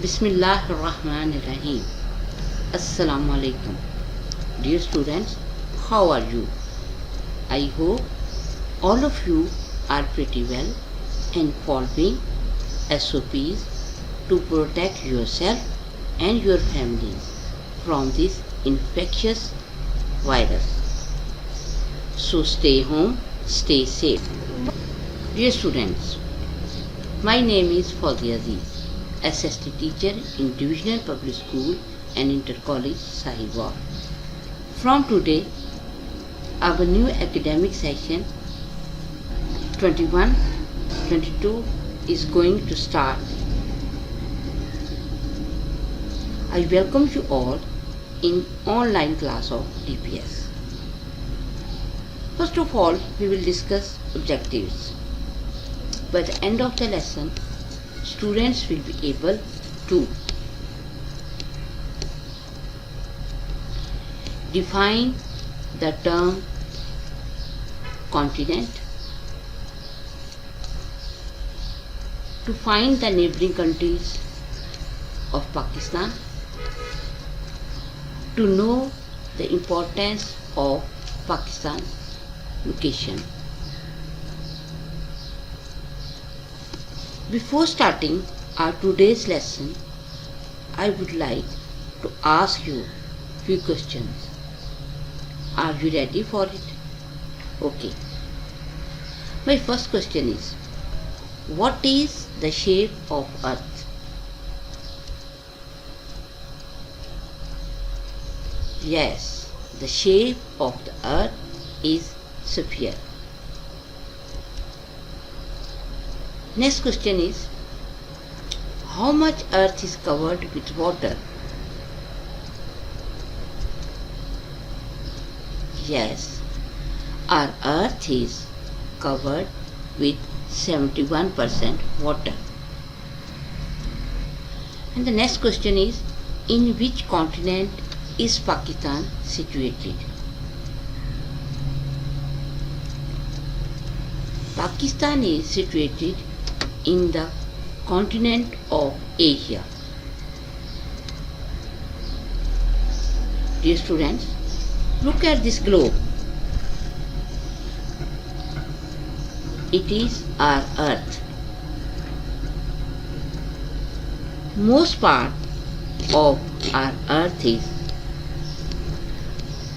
Bismillahirrahmanirrahim. Assalamu alaikum. Dear students, how are you? I hope all of you are pretty well and following SOPs to protect yourself and your families from this infectious virus. So stay home, stay safe. Dear students, my name is Fozia Aziz, SST teacher in Divisional Public School and Inter-College Sahiwal. From today, our new academic session 21-22 is going to start. I welcome you all in online class of DPS. First of all, we will discuss objectives. By the end of the lesson, students will be able to define the term continent, to find the neighboring countries of Pakistan, to know the importance of Pakistan's location. Before starting our today's lesson, I would like to ask you a few questions. Are you ready for it? Okay. My first question is, what is the shape of Earth? Yes, the shape of the Earth is sphere. Next question is, how much Earth is covered with water? Yes, our Earth is covered with 71% water. And the next question is, in which continent is Pakistan situated? Pakistan is situated in the continent of Asia. Dear students, look at this globe. It is our Earth. Most part of our Earth is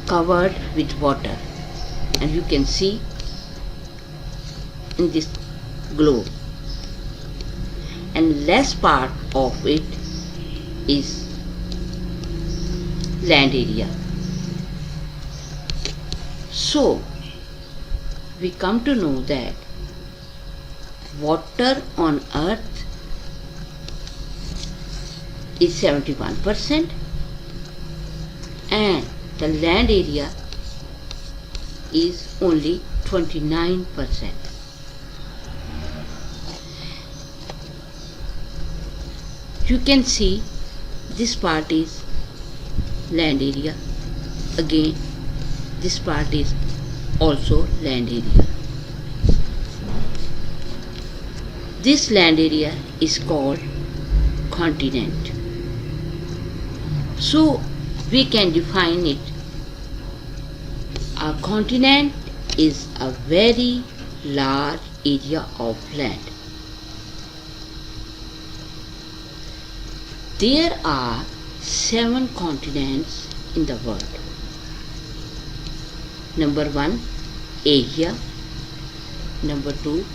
covered with water, and you can see in this globe, and less part of it is land area. So we come to know that water on Earth is 71% and the land area is only 29%. You can see this part is land area. Again, this part is also land area. This land area is called continent. So we can define it. A continent is a very large area of land. There are 7 continents in the world. Number 1, Asia. Number 2,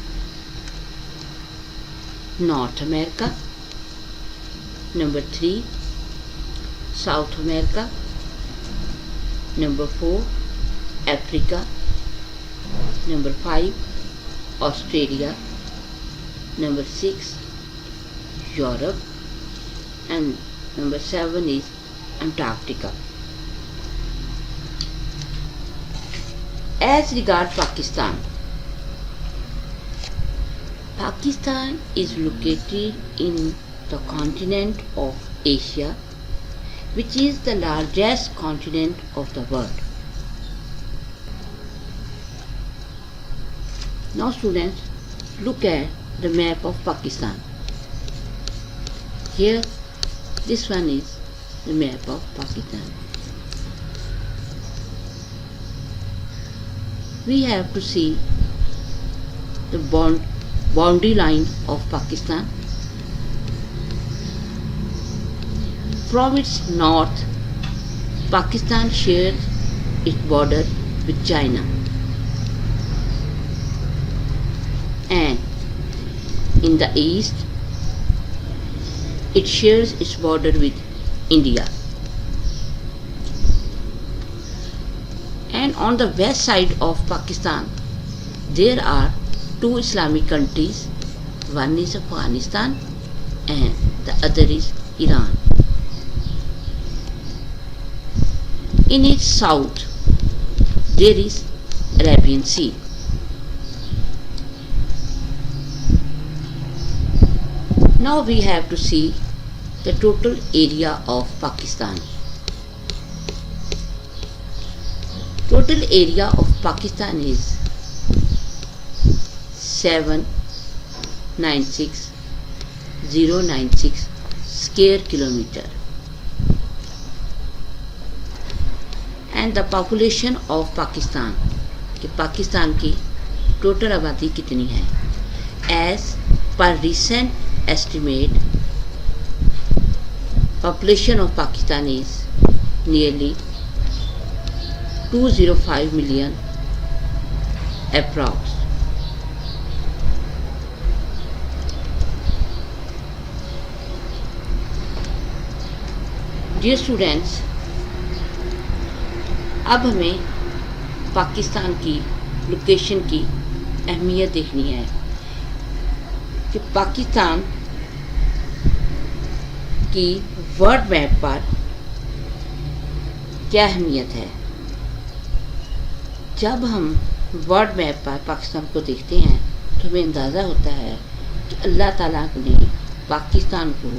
North America. Number 3, South America. Number 4, Africa. Number 5, Australia. Number 6, Europe. And number 7 is Antarctica. As regards Pakistan, Pakistan is located in the continent of Asia, which is the largest continent of the world. Now students, look at the map of Pakistan. Here This one is the map of Pakistan. We have to see the boundary line of Pakistan. From its north, Pakistan shares its border with China, and in the east, it shares its border with India. And on the west side of Pakistan, there are two Islamic countries. One is Afghanistan and the other is Iran. In its south, there is Arabian Sea. Now we have to see the total area of Pakistan. Total area of Pakistan is 796,096 square kilometer. And the population of Pakistan, कि पाकिस्तान की total आबादी कितनी है? As per recent estimate, population of Pakistan is nearly 205 million approx. Dear students, अब हमें पाकिस्तान की location की अहमियत देखनी है कि पाकिस्तान की वर्ल्ड मैप पर क्या अहमियत है। जब हम वर्ल्ड मैप पर पाकिस्तान को देखते हैं तो हमें अंदाज़ा होता है कि अल्लाह ताला ने पाकिस्तान को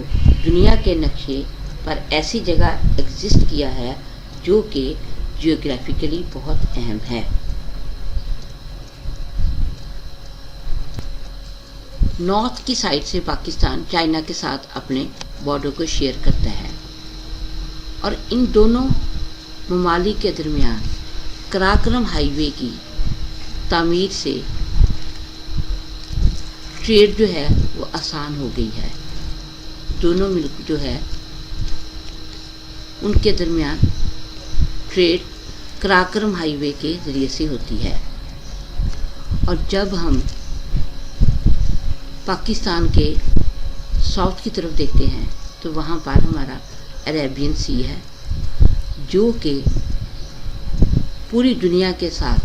दुनिया के नक्शे पर ऐसी जगह एग्जिस्ट किया है जो कि जियोग्राफिकली बहुत अहम है। नॉर्थ की साइड से पाकिस्तान चाइना के साथ अपने बॉर्डर को शेयर करता है और इन दोनों ममालिक के दरमियान कराक्रम हाईवे की तामीर से ट्रेड जो है वो आसान हो गई है। दोनों मुल्क जो है उनके दरमियान ट्रेड कराक्रम हाईवे के ज़रिए से होती है। और जब हम पाकिस्तान के साउथ की तरफ देखते हैं तो वहाँ पर हमारा अरेबियन सी है जो कि पूरी दुनिया के साथ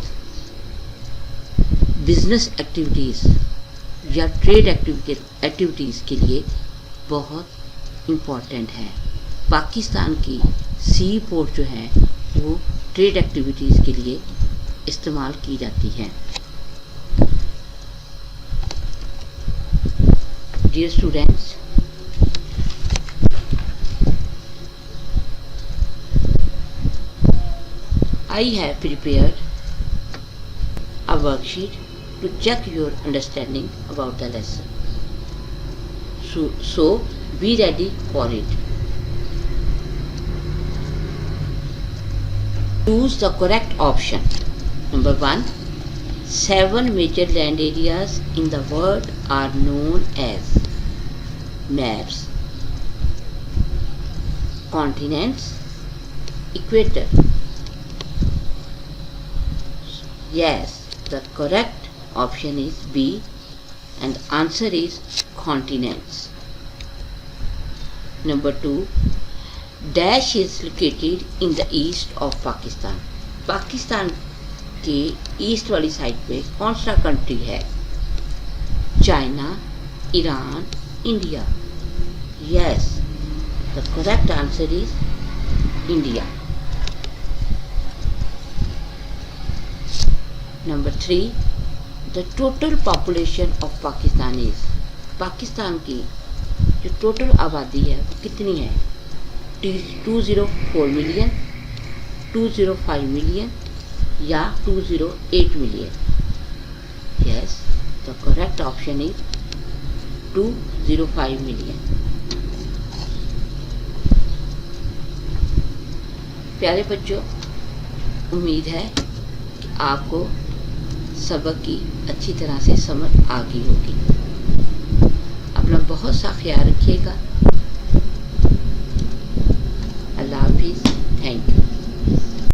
बिजनेस एक्टिविटीज़ या ट्रेड एक्टिविटीज़ के लिए बहुत इम्पोर्टेंट है। पाकिस्तान की सी पोर्ट जो है वो ट्रेड एक्टिविटीज़ के लिए इस्तेमाल की जाती हैं। Dear students, I have prepared a worksheet to check your understanding about the lesson. So be ready for it. Choose the correct option. Number 1. 7 major land areas in the world are known as maps, continents, equator. Yes, the correct option is B and the answer is continents. Number 2. Dash is located in the east of Pakistan. Pakistan के east वाली side पे कौन सा country है? China, Iran, India. Yes, the correct answer is India. Number 3. The total population of Pakistan is. Pakistan की जो total आबादी है वो कितनी है? 204 मिलियन, 205 मिलियन या 208 million? Yes, the correct option is 205 million. प्यारे बच्चों, उम्मीद है कि आपको सबक की अच्छी तरह से समझ आ गई होगी। अपना बहुत सा ख्याल रखिएगा। अल्लाह हाफिज़। Thank you.